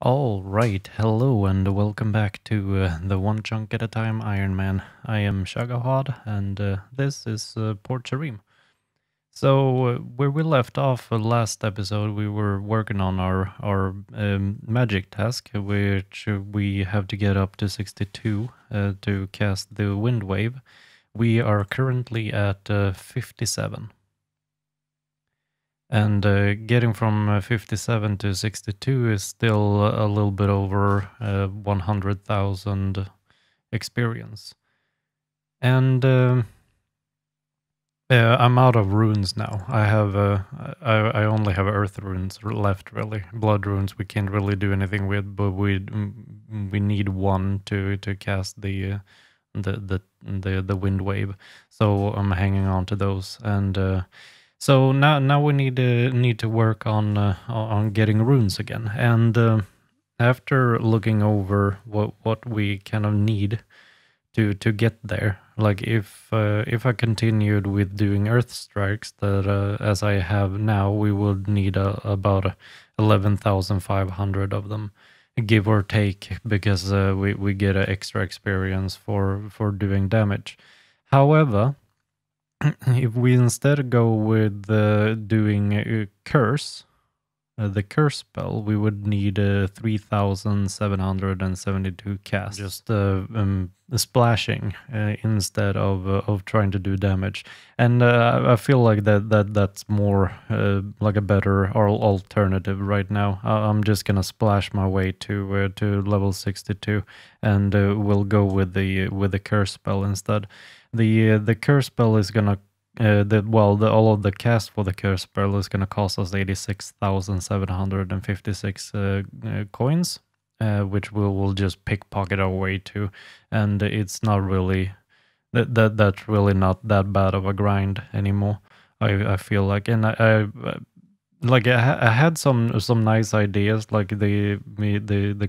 All right, hello and welcome back to the One Chunk at a Time Iron Man. I am Chunkgohod and this is Port Sarim. So where we left off last episode, we were working on our magic task, which we have to get up to 62 to cast the wind wave. We are currently at 57. And getting from 57 to 62 is still a little bit over 100,000 experience. And I'm out of runes now. I only have earth runes left, really. Blood runes we can't really do anything with, but we need one to cast the wind wave. So I'm hanging on to those and. So now we need to work on getting runes again. And after looking over what we kind of need to get there, like if I continued with doing earth strikes that as I have now, we would need about 11,500 of them, give or take, because we get an extra experience for doing damage. However, if we instead go with doing curse, the curse spell, we would need 3,772 casts, just splashing instead of trying to do damage. And I feel like that's more like a better alternative right now. I'm just gonna splash my way to level 62, and we'll go with the curse spell instead. The curse spell is gonna all of the cast for the curse spell is gonna cost us 86,756 coins, which we will just pickpocket our way to, and it's not really that's really not that bad of a grind anymore. I feel like, and I had some nice ideas, like the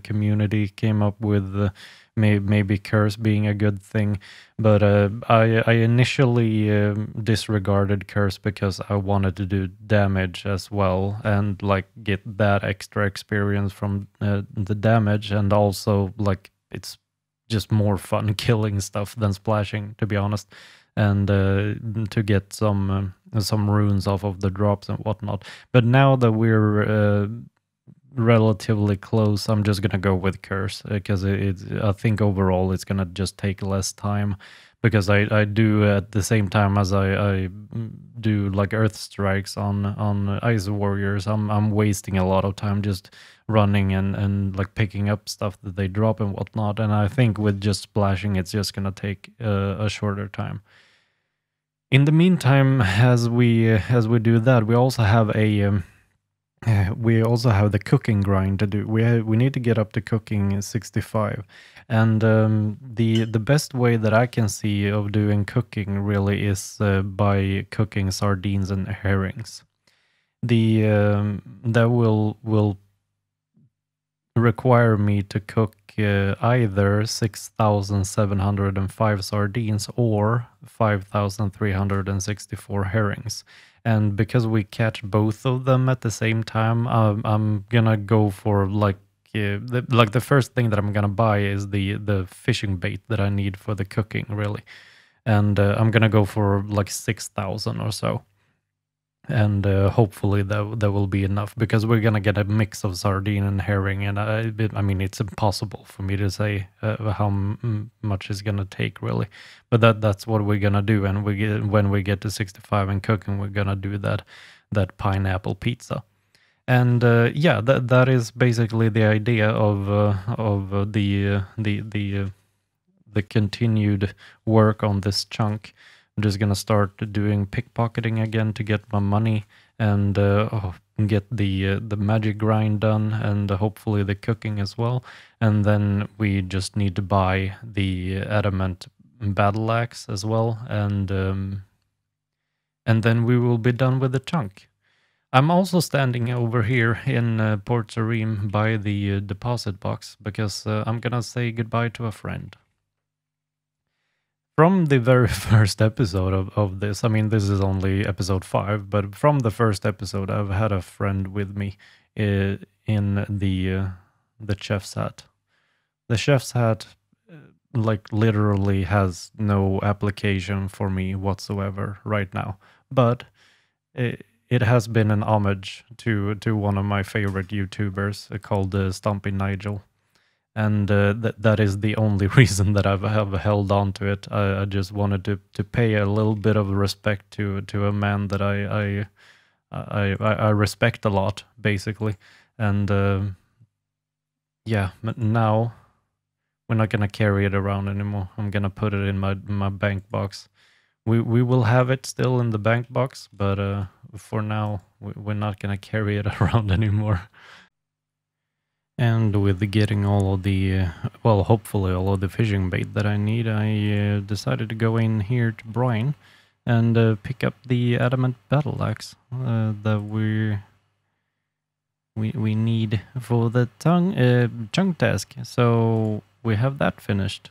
community came up with maybe curse being a good thing, but I initially disregarded curse because I wanted to do damage as well and like get that extra experience from the damage, and also like it's just more fun killing stuff than splashing, to be honest, and to get some runes off of the drops and whatnot. But now that we're relatively close, I'm just gonna go with curse because I think overall it's gonna just take less time, because I do at the same time as I do like earth strikes on ice warriors. I'm wasting a lot of time just running and like picking up stuff that they drop and whatnot, and I think with just splashing it's just gonna take a shorter time. In the meantime, as we do that, we also have the cooking grind to do. We need to get up to cooking 65, and the best way that I can see of doing cooking really is by cooking sardines and herrings. That will require me to cook either 6,705 sardines or 5,364 herrings. And because we catch both of them at the same time, I'm gonna go for like the first thing that I'm gonna buy is the fishing bait that I need for the cooking, really. And I'm gonna go for like 6,000 or so, and hopefully that will be enough, because we're gonna get a mix of sardine and herring, and I mean it's impossible for me to say how much it's gonna take, really, but that's what we're gonna do. And when we get to 65 and cooking, we're gonna do that pineapple pizza. And yeah, that is basically the idea of the continued work on this chunk. I'm just gonna start doing pickpocketing again to get my money and get the magic grind done, and hopefully the cooking as well. And then we just need to buy the adamant battle axe as well, and then we will be done with the chunk. I'm also standing over here in Port Sarim by the deposit box, because I'm gonna say goodbye to a friend. From the very first episode of this, I mean, this is only episode 5, but from the first episode, I've had a friend with me in the chef's hat. The chef's hat, like, literally has no application for me whatsoever right now. But it has been an homage to one of my favorite YouTubers called Stumpy Nigel. And that is the only reason that have held on to it. I just wanted to pay a little bit of respect to a man that I respect a lot, basically. And yeah, but now we're not gonna carry it around anymore. I'm gonna put it in my bank box. We will have it still in the bank box, but for now we're not gonna carry it around anymore. And with getting all of the, well, hopefully all of the fishing bait that I need, I decided to go in here to Brian and pick up the adamant battle axe that we need for the chunk task. So we have that finished.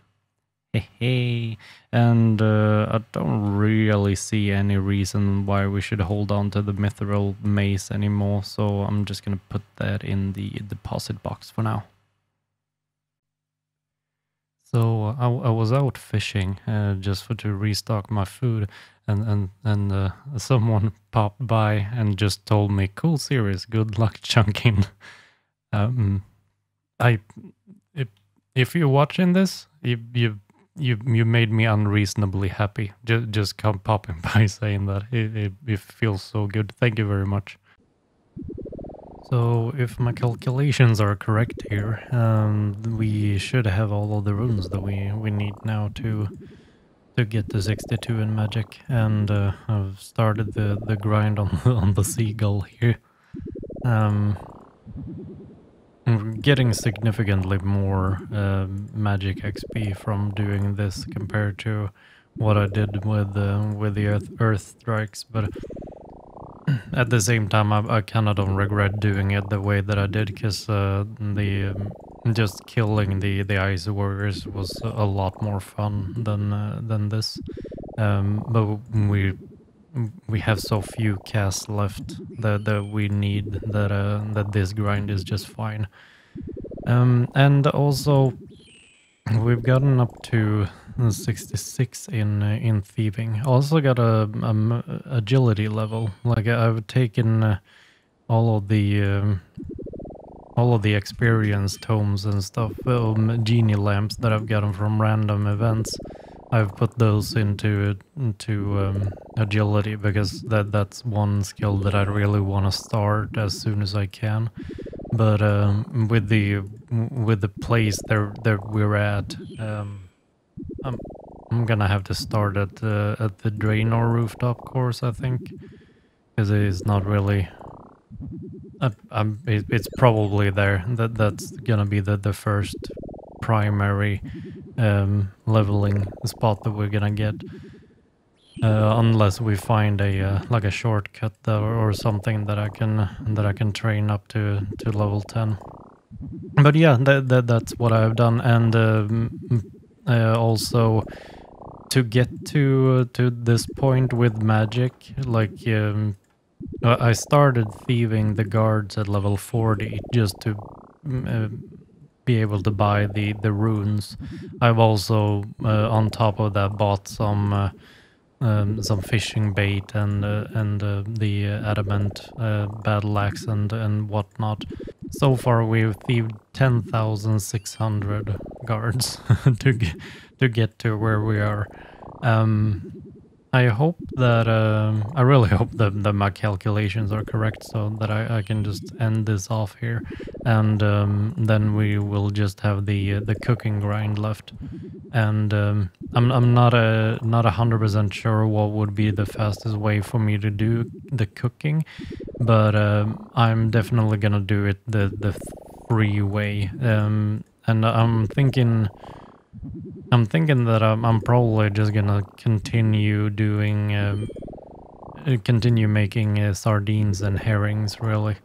Hey, and I don't really see any reason why we should hold on to the mithril mace anymore, so I'm just gonna put that in the deposit box for now. So I was out fishing just to restock my food, and someone popped by and just told me, "Cool series, good luck chunking." If you're watching this, you made me unreasonably happy. Just come popping by saying that. It feels so good. Thank you very much. So if my calculations are correct here, we should have all of the runes that we need now to get to 62 in magic, and I've started the grind on the seagull here. I'm getting significantly more magic XP from doing this compared to what I did with the earth strikes, but at the same time I kind of don't regret doing it the way that I did, because just killing the ice warriors was a lot more fun than this. But we have so few casts left that we need that this grind is just fine. And also we've gotten up to 66 in thieving. Also got a agility level. Like, I've taken all of the experience tomes and stuff, genie lamps that I've gotten from random events. I've put those into agility, because that's one skill that I really want to start as soon as I can. But with the place that we're at, I'm gonna have to start at the Draenor rooftop course, I think, because it is not really. It's probably there. That's gonna be the first primary leveling spot that we're gonna get, unless we find a like a shortcut or something that I can train up to level 10. But yeah, that's what I've done, and also to get to this point with magic, like I started thieving the guards at level 40 just to be able to buy the runes. I've also on top of that bought some fishing bait and the adamant battle axe and whatnot. So far we've thieved 10,600 guards to get to where we are. I hope that I really hope that my calculations are correct, so that I can just end this off here, and then we will just have the cooking grind left. And I'm not 100% sure what would be the fastest way for me to do the cooking, but I'm definitely gonna do it the free way. And I'm thinking that I'm probably just gonna continue doing, continue making sardines and herrings, really,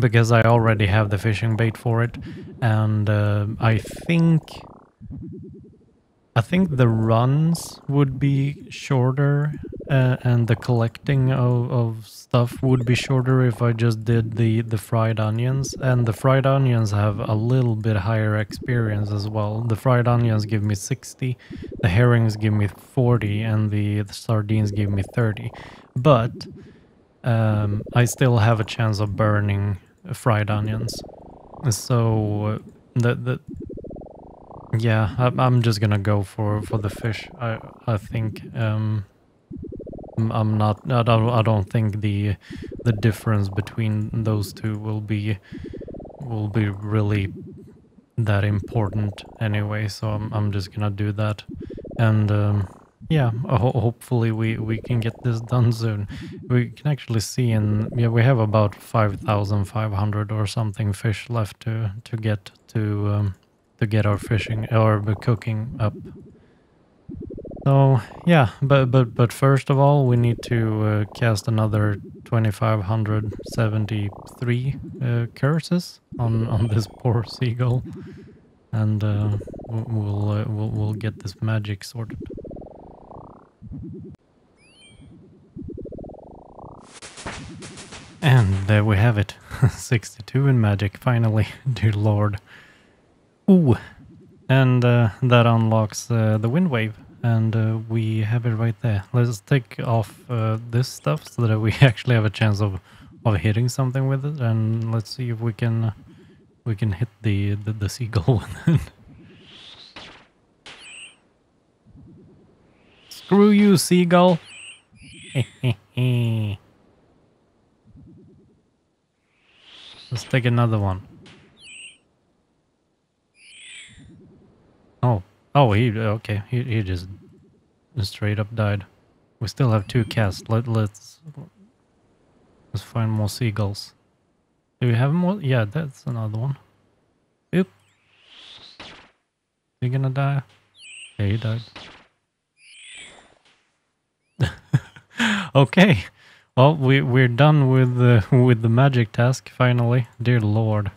because I already have the fishing bait for it, and I think the runs would be shorter and the collecting of stuff would be shorter if I just did the fried onions. And the fried onions have a little bit higher experience as well. The fried onions give me 60, the herrings give me 40, and the sardines give me 30. But I still have a chance of burning fried onions. So yeah, I'm just gonna go for the fish. I think I'm not. I don't think the difference between those two will be really that important anyway. So I'm just gonna do that, and yeah, hopefully we can get this done soon. We can actually see we have about 5,500 or something fish left to get our fishing or cooking up. So yeah, but first of all, we need to cast another 2,573 curses on this poor seagull, and we'll get this magic sorted. And there we have it, 62 in magic finally, dear lord. Ooh, and that unlocks the wind wave. And we have it right there. Let's take off this stuff so that we actually have a chance of hitting something with it, and let's see if we can hit the seagull with it. Screw you, seagull. Let's take another one. Oh, he just straight up died. We still have 2 casts. Let's find more seagulls. Do we have more? Yeah, that's another one. Oop. You gonna die? Yeah, he died. Okay. Well, we're done with the magic task finally. Dear lord.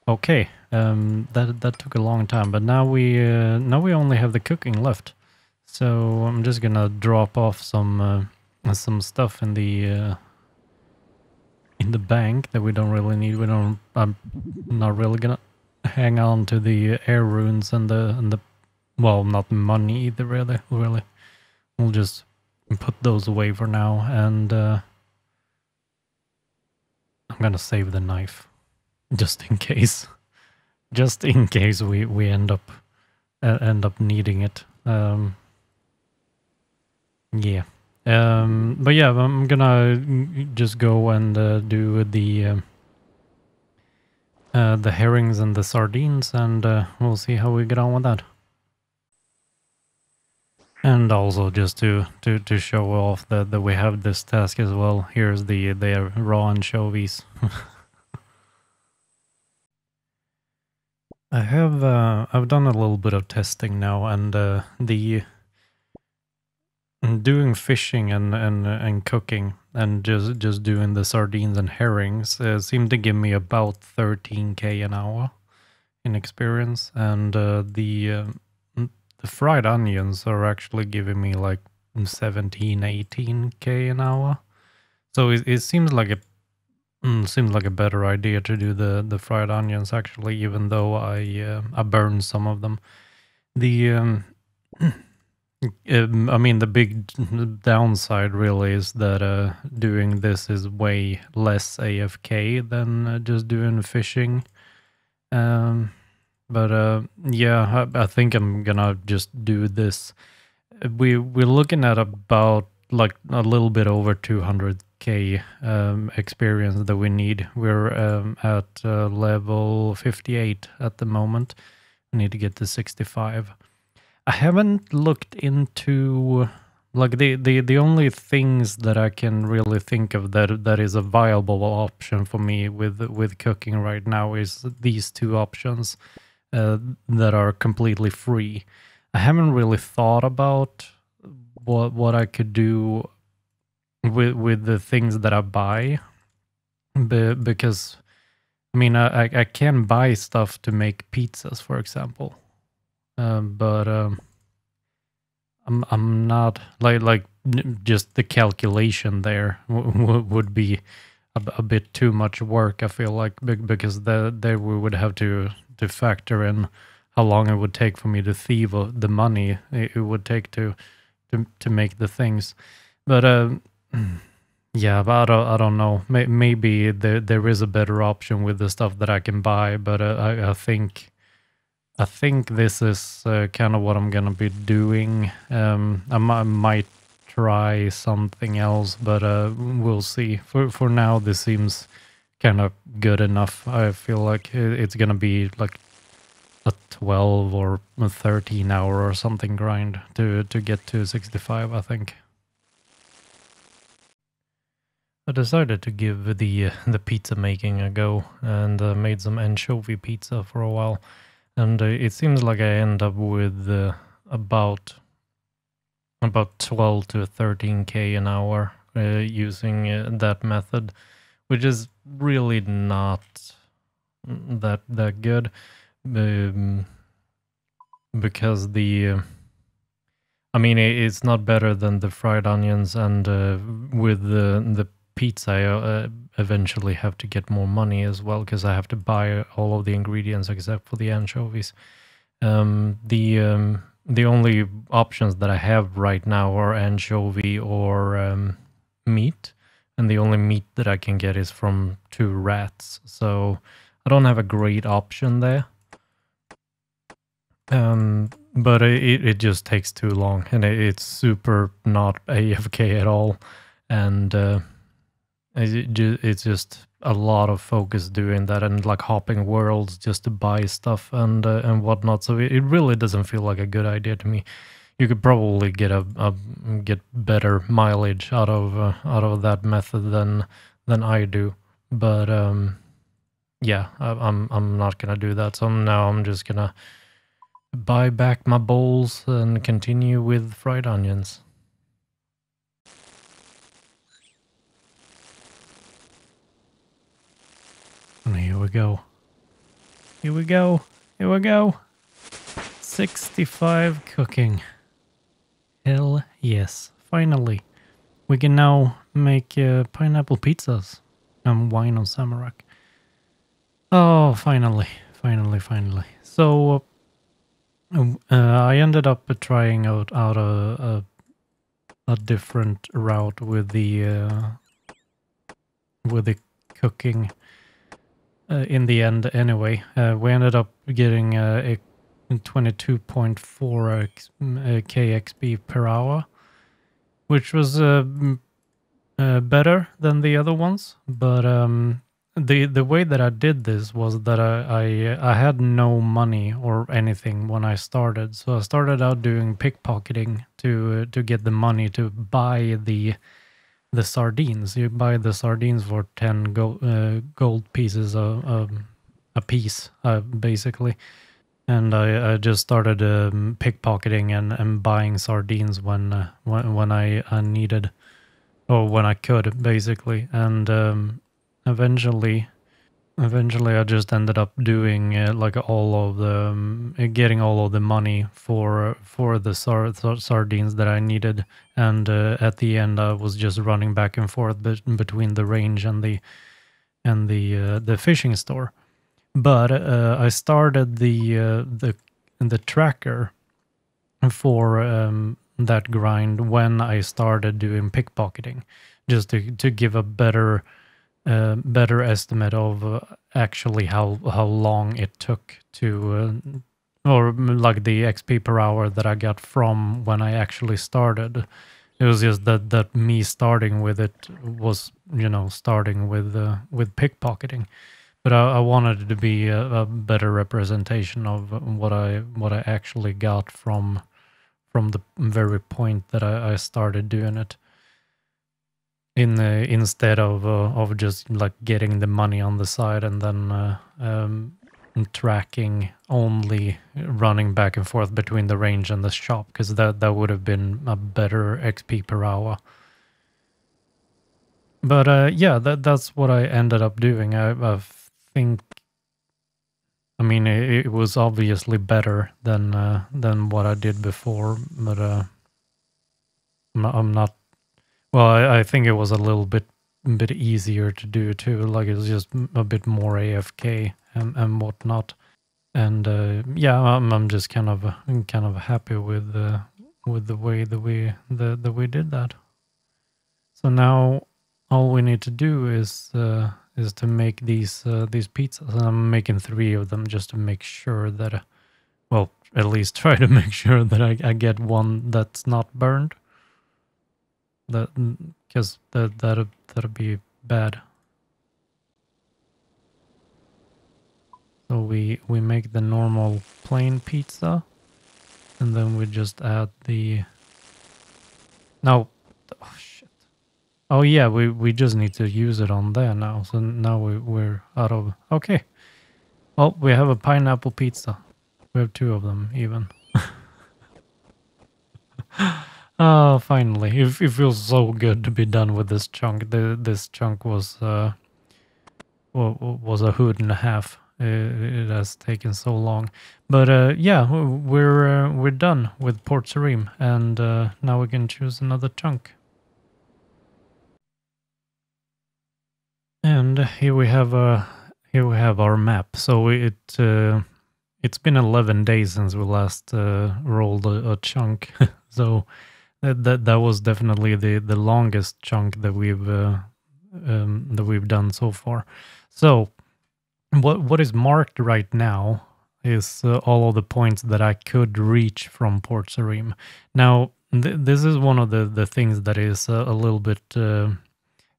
Okay. That took a long time, but now we only have the cooking left. So I'm just gonna drop off some stuff in the bank that we don't really need. I'm not really gonna hang on to the air runes and the well, not money either. Really, we'll just put those away for now, and I'm gonna save the knife just in case. Just in case we end up needing it. Yeah. But yeah, I'm gonna just go and do the herrings and the sardines, and we'll see how we get on with that. And also just to show off that we have this task as well. Here's the raw anchovies. I've done a little bit of testing now, and doing fishing and cooking and just doing the sardines and herrings seemed to give me about 13k an hour in experience, and the fried onions are actually giving me like 17-18k an hour. So it seems like a better idea to do the fried onions, actually, even though I burned some of them. The I mean, the big downside really is that doing this is way less AFK than just doing fishing. But yeah, I think I'm gonna just do this. We're looking at about like a little bit over 200k experience that we need. We're at level 58 at the moment. We need to get to 65. I haven't looked into like the only things that I can really think of that is a viable option for me with cooking right now is these 2 options that are completely free. I haven't really thought about what I could do with the things that I buy, because I mean I can buy stuff to make pizzas, for example, but I'm not like just the calculation there would be a bit too much work. I feel like because there we would have to factor in how long it would take for me to thieve the money it would take to make the things. But yeah, but I don't know. Maybe there is a better option with the stuff that I can buy. But I think this is kind of what I'm gonna be doing. I might try something else, but we'll see. For now, this seems kind of good enough. I feel like it's gonna be like a 12 or a 13 hour or something grind to get to 65, I think. I decided to give the pizza making a go and made some anchovy pizza for a while. And it seems like I end up with about 12 to 13k an hour using that method, which is really not that good, because I mean, it's not better than the fried onions, and with the pizza, I eventually have to get more money as well, because I have to buy all of the ingredients except for the anchovies. The only options that I have right now are anchovy or meat, and the only meat that I can get is from 2 rats, so I don't have a great option there. But it just takes too long, and it's super not AFK at all, and it's just a lot of focus doing that, and like hopping worlds just to buy stuff and whatnot. So it really doesn't feel like a good idea to me. You could probably get get better mileage out of that method than I do, but yeah, I'm not gonna do that. So now I'm just gonna buy back my bowls and continue with fried onions. And here we go. Here we go. Here we go. 65 cooking. Hell yes. Finally. We can now make pineapple pizzas and wine on Samarak. Oh, finally. Finally. So I ended up trying out a different route with the cooking. In the end, anyway, we ended up getting a 22.4 KXP per hour, which was better than the other ones. But the way that I did this was that I had no money or anything when I started, so I started out doing pickpocketing to get the money to buy the sardines. You buy the sardines for 10 gold pieces a piece, basically. And I just started pickpocketing and buying sardines when I needed, or when I could, basically. And eventually I just ended up doing like all of the getting all of the money for the sardines that I needed, and at the end I was just running back and forth between the range and the fishing store. But I started the tracker for that grind when I started doing pickpocketing, just to give a better estimate of actually how long it took to or like the XP per hour that I got from when I actually started. It was just that me starting with it was, you know, starting with pickpocketing. But I wanted it to be a better representation of what I actually got from the very point that I started doing it. Instead of just like getting the money on the side and then tracking, only running back and forth between the range and the shop, because that would have been a better XP per hour. But yeah, that's what I ended up doing. I think, I mean, it was obviously better than what I did before, but I'm not Well, I think it was a little bit easier to do too. Like it was just a bit more AFK and whatnot. And yeah, I'm just kind of happy with the way that we did that. So now all we need to do is to make these pizzas. And I'm making 3 of them just to make sure that, well, at least try to make sure that I get one that's not burned. That because that'll be bad. So we make the normal plain pizza, and then we just add the. No, oh shit. Oh yeah, we just need to use it on there now. So now we're out of. Okay. Well, we have a pineapple pizza. We have 2 of them even. Oh, finally! It feels so good to be done with this chunk. This chunk was a hoot and a half. It has taken so long, but yeah, we're done with Port Sarim, and now we can choose another chunk. And here we have our map. So it's been 11 days since we last rolled a chunk. So that was definitely the longest chunk that we've done so far. So what is marked right now is all of the points that I could reach from Port Sarim. Now this is one of the things that is a little bit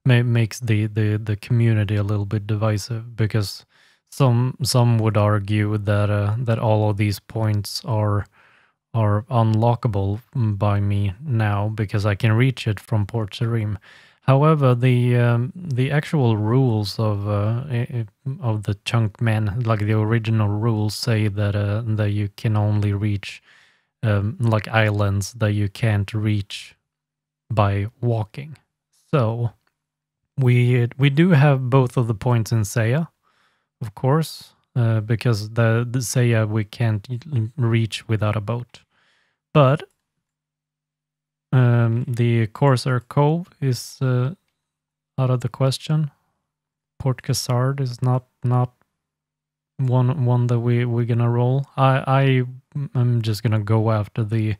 makes the community a little bit divisive, because some would argue that all of these points are unlockable by me now because I can reach it from Port Sarim. However, the actual rules of the Chunkman, like the original rules, say that you can only reach like islands that you can't reach by walking. So we do have both of the points in Saya, of course, because the Saya we can't reach without a boat. But the Corsair Cove is out of the question. Port Cassard is not one that we're gonna roll. I'm just gonna go after the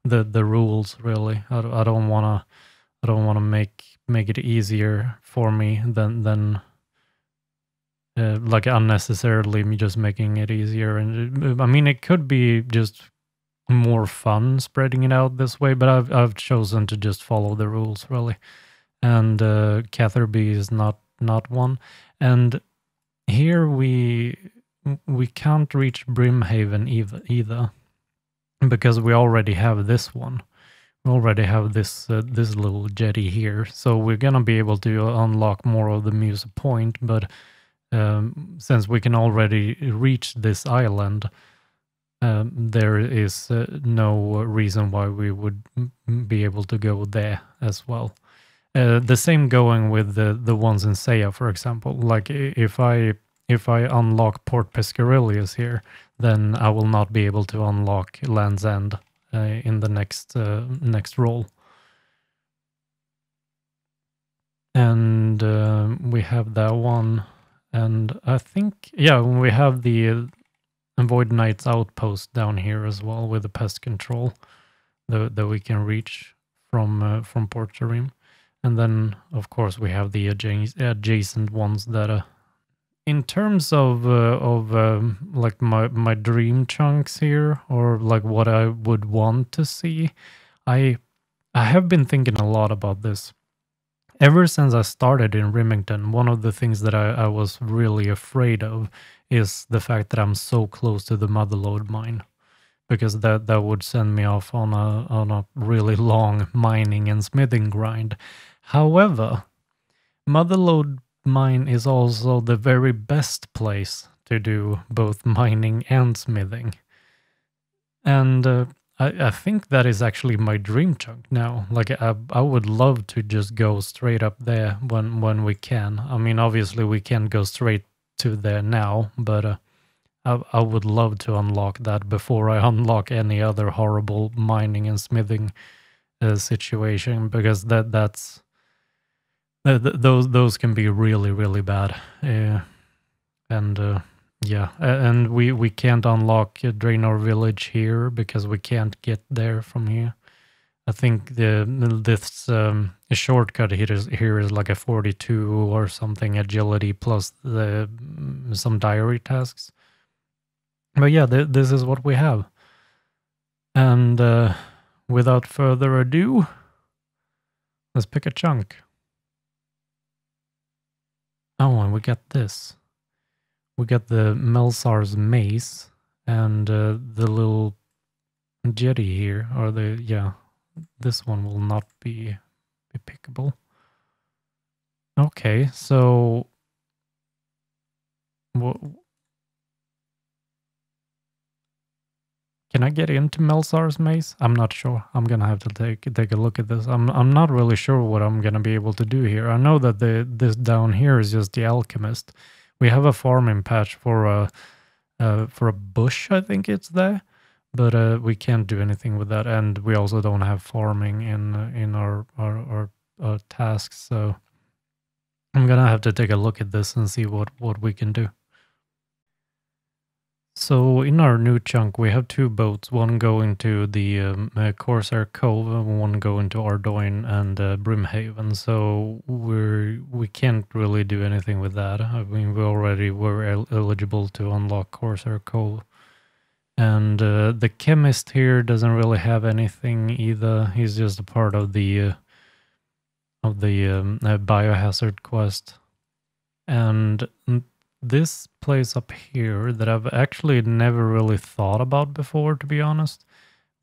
rules, really. I don't wanna make it easier for me than like unnecessarily me just making it easier. And I mean, it could be just more fun spreading it out this way, but I've chosen to just follow the rules, really. And Catherby is not one. And here we can't reach Brimhaven either because we already have this one. We already have this little jetty here, so we're gonna be able to unlock more of the Musa Point. But since we can already reach this island, there is no reason why we would be able to go there as well. The same going with the ones in Saya, for example. Like if I unlock Port Pescarilius here, then I will not be able to unlock Land's End in the next roll. And we have that one, and I think, yeah, we have the Void Knight's outpost down here as well with the pest control that we can reach from Port Sarim. And then, of course, we have the adjacent ones that, in terms of like my dream chunks here, or like what I would want to see, I have been thinking a lot about this. Ever since I started in Remington, one of the things that I was really afraid of is the fact that I'm so close to the Motherlode mine, because that would send me off on a really long mining and smithing grind. However, Motherlode mine is also the very best place to do both mining and smithing. And I think that is actually my dream chunk now. Like I would love to just go straight up there when we can. I mean, obviously we can't go straight to there now, but I would love to unlock that before I unlock any other horrible mining and smithing situation, because that's Those can be really, really bad. And yeah, and we can't unlock Draenor Village here because we can't get there from here. I think this shortcut here is like a 42 or something agility plus some diary tasks. But yeah, this is what we have. And without further ado, let's pick a chunk. Oh, and we got this. We got the Melsar's mace and the little jetty here, or yeah, this one will not be pickable. Okay, so can I get into Melsar's maze? I'm not sure. I'm gonna have to take a look at this. I'm not really sure what I'm gonna be able to do here. I know that this down here is just the alchemist. We have a farming patch for a bush, I think it's there, but we can't do anything with that, and we also don't have farming in our tasks. So I'm gonna have to take a look at this and see what we can do. So in our new chunk, we have two boats, one going to the Corsair Cove and one going to Ardoin and Brimhaven. So we can't really do anything with that. I mean, we already were eligible to unlock Corsair Cove. And the chemist here doesn't really have anything either. He's just a part of the biohazard quest. And this place up here that I've actually never really thought about before, to be honest,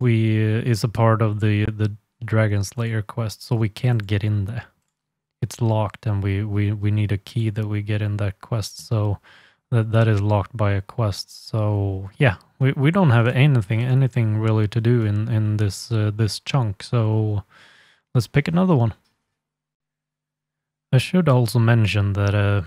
is a part of the Dragon Slayer quest, so we can't get in there. It's locked, and we need a key that we get in that quest, so that is locked by a quest. So yeah, we don't have anything really to do in this chunk. So let's pick another one. I should also mention that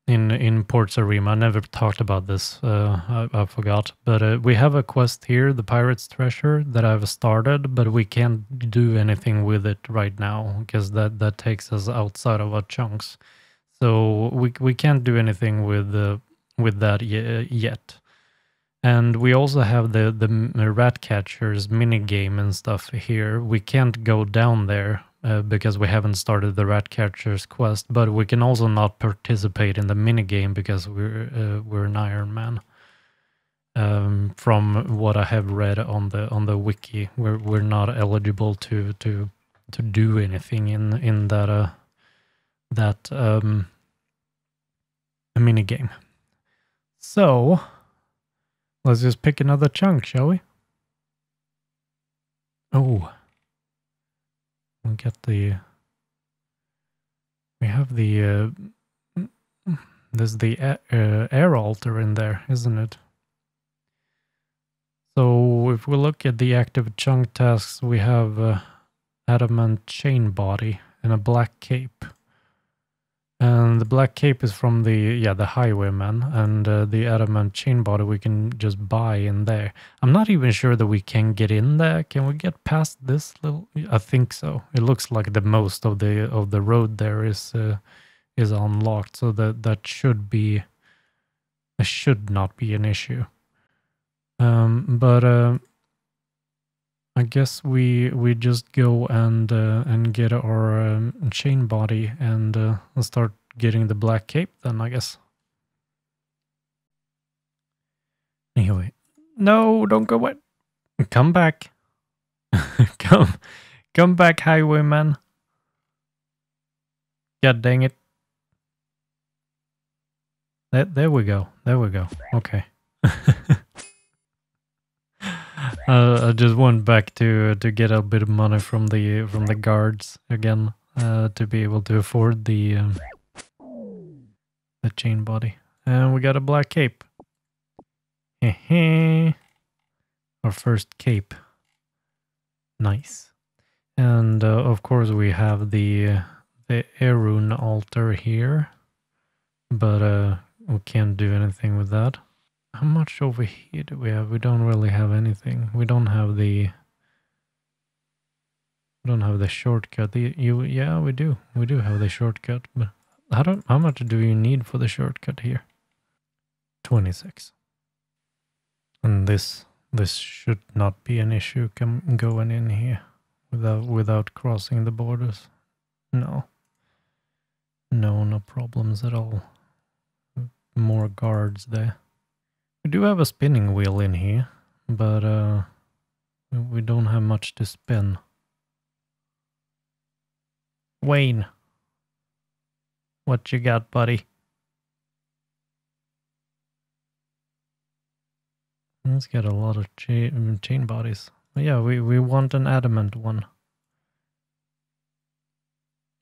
in Port Sarima, I never talked about this, I forgot, but we have a quest here, the Pirate's Treasure, that I've started, but we can't do anything with it right now, because that takes us outside of our chunks. So we can't do anything with that yet. And we also have the Rat Catchers mini game and stuff here. We can't go down there because we haven't started the Rat Catchers quest, but we can also not participate in the mini game because we're an Iron Man. From what I have read on the wiki, we're not eligible to do anything in that mini game. So let's just pick another chunk, shall we? Oh. We have there's the air altar in there, isn't it? So if we look at the active chunk tasks, we have adamant chain body and a black cape. And the black cape is from the highwayman, and the adamant chain body we can just buy in there. I'm not even sure that we can get in there. Can we get past this little? I think so. It looks like the most of the road there is unlocked, so that should not be an issue. But I guess we just go and get our chain body and start getting the black cape then, I guess. Anyway, no, don't go away. Come back. come back, highwayman. God dang it. There we go. There we go. Okay. I just went back to get a bit of money from the guards again to be able to afford the chain body, and we got a black cape. Our first cape, nice. And of course we have the Erun altar here, but we can't do anything with that. How much over here do we have? We don't really have anything. We don't have don't have the shortcut. Yeah, we do. We do have the shortcut, but how much do you need for the shortcut here? 26. And this should not be an issue going in here without crossing the borders. No. No problems at all. More guards there. We do have a spinning wheel in here, but we don't have much to spin. Wayne, what you got, buddy? Let's get a lot of chain bodies. Yeah, we want an adamant one.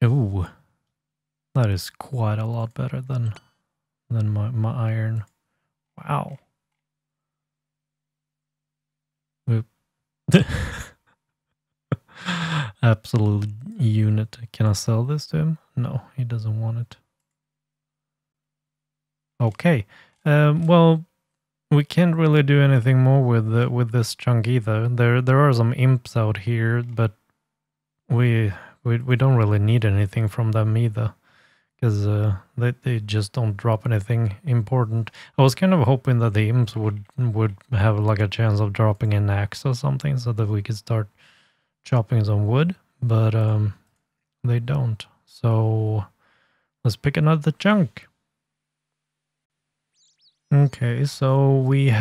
Ooh, that is quite a lot better than my iron. Wow. Absolute unit. Can I sell this to him? No, he doesn't want it. Okay. Well, we can't really do anything more with this chunk either. There are some imps out here, but we don't really need anything from them either, because they just don't drop anything important. I was kind of hoping that the imps would have like a chance of dropping an axe or something, so that we could start chopping some wood, but they don't. So let's pick another chunk. Okay, so we've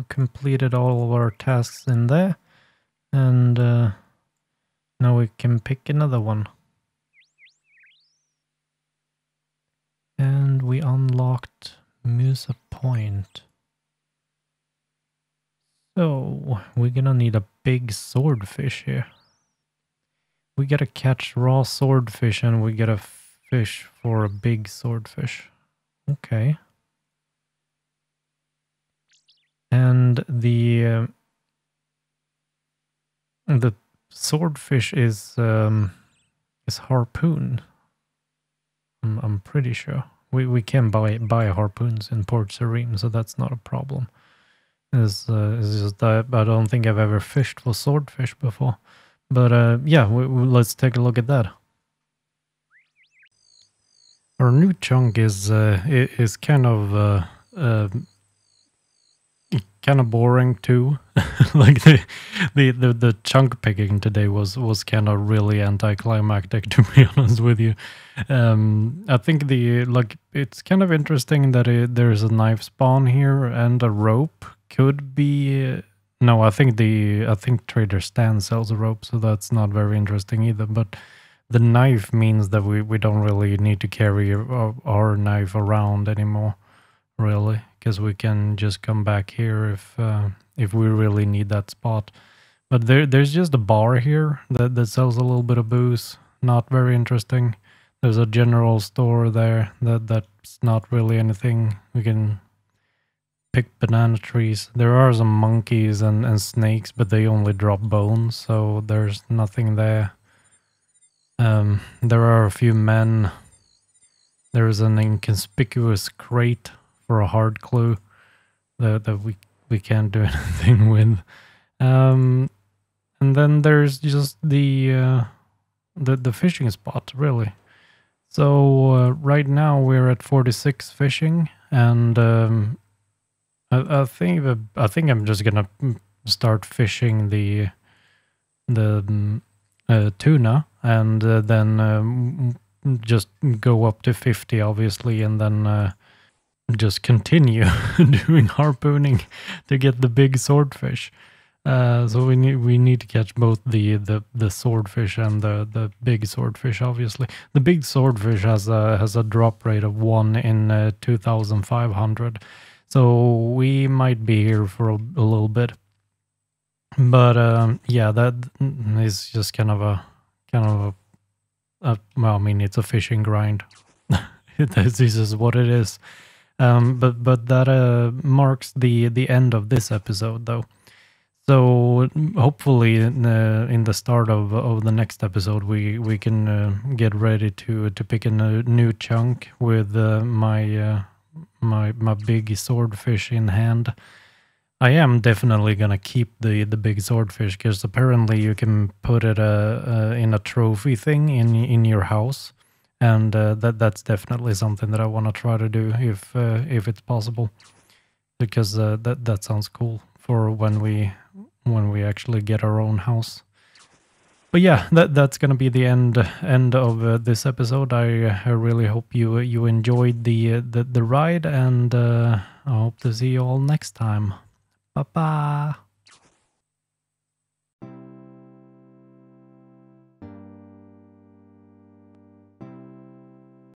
completed all of our tasks in there, and now we can pick another one. And we unlocked Musa Point. So we're gonna need a big swordfish here. We gotta catch raw swordfish, and we gotta fish for a big swordfish. Okay. And the swordfish is harpoon. I'm pretty sure we can buy harpoons in Port Serene, so that's not a problem. It's just that I don't think I've ever fished for swordfish before. But yeah, let's take a look at that. Our new chunk is kind of boring too. Like the chunk picking today was kind of really anticlimactic, to be honest with you. I think it's kind of interesting that there's a knife spawn here and a rope. Could be no, I think Trader Stan sells a rope, so that's not very interesting either. But the knife means that we don't really need to carry our knife around anymore, really, because we can just come back here if we really need that spot. But there's just a bar here that sells a little bit of booze. Not very interesting. There's a general store there that's not really anything. We can pick banana trees. There are some monkeys and snakes, but they only drop bones, so there's nothing there. There are a few men. There is an inconspicuous crate for a hard clue that we can't do anything with. And then there's just the fishing spot, really. So right now we're at 46 fishing, and I think I'm just gonna start fishing the tuna, and then just go up to 50, obviously, and then just continue doing harpooning to get the big swordfish. So we need to catch both the swordfish and the big swordfish. Obviously, the big swordfish has a drop rate of 1 in 2,500. So we might be here for a little bit, but yeah, that is just kind of a well, I mean, it's a fishing grind. This is what it is. But that marks the end of this episode, though. So hopefully in the start of the next episode, we can get ready to pick a new chunk with my big swordfish in hand. I am definitely gonna keep the big swordfish because apparently you can put it in a trophy thing in your house, and that's definitely something that I want to try to do if it's possible, because that sounds cool for when we actually get our own house. But yeah, that's gonna be the end of this episode. I really hope you enjoyed the ride, and I hope to see you all next time. Bye bye.